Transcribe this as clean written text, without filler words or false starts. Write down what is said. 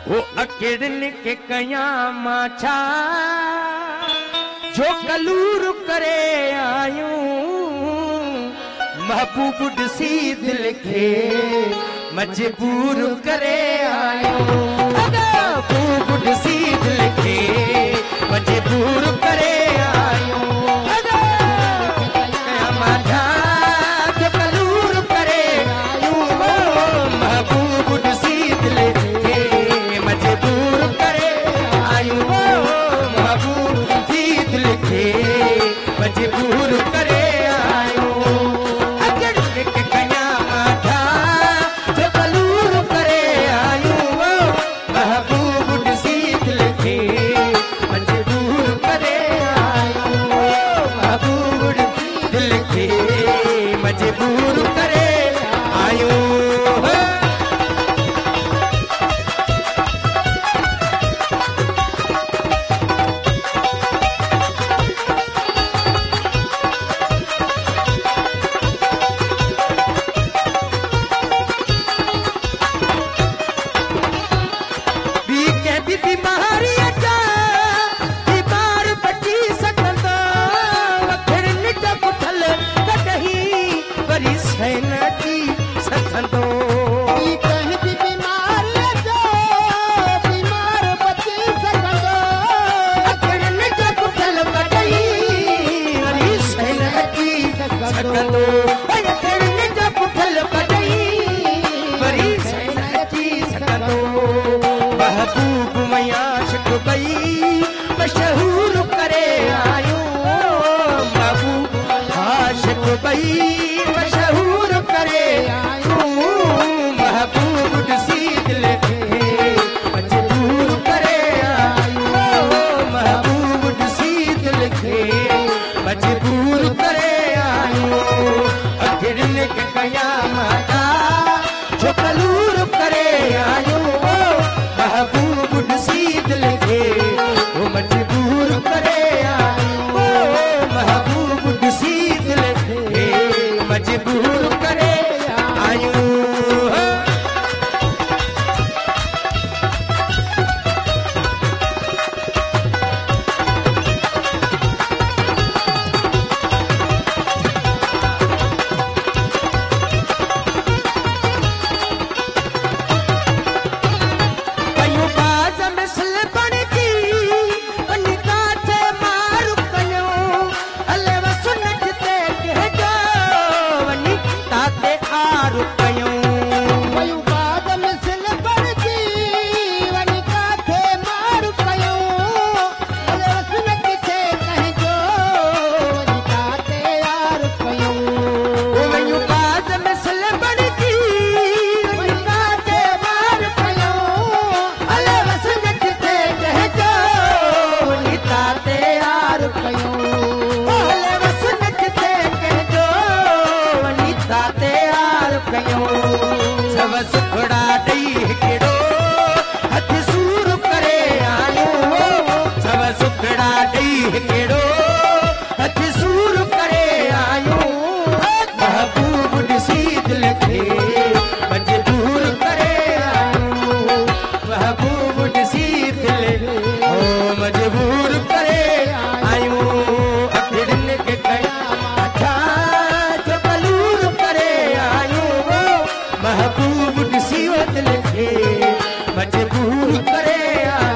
वो अकेड़न के कया माछा जो कलूर करे आयूं महबूब ॾिसी दिल खे मजबूर करे आयूं महबूब ॾिसी दिल खे मजबूर करे आयूं मजबूर करे आयो अकेड़न के कया माछा जो कलूर करे आयो महबूब ॾिसी दिल खे मजबूर करे आयो महबूब दिल खे मजबूर करे आयो महबूब मयाशक बई मशहूर करे आयो महबूब आशिक बई मशहूर करे आयो महबूब ॾिसी दिल खे मजबूर करे आयो महबूब ॾिसी दिल खे मजबूर करे आयो अकेड़न के कया माछा जो कलूर करे आयो महबूब ॾिसी दिल खे मजबूर करे आयो महबूब ॾिसी दिल खे मजबूर करे आयो सब सुखड़ा ॾेई हिकिड़ो हथ सूर करे आयो सब सुखड़ा ॾेई हिकिड़ो हथ सूर करे आयो महबूब ॾिसी दिल खे मजबूर करे आयो महबूब ॾिसी दिल मजबूर करे आयो अकेड़न के कया माछा जो कलूर करे आयो महबूब ॾिसी दिल खे मजबूर करे आयो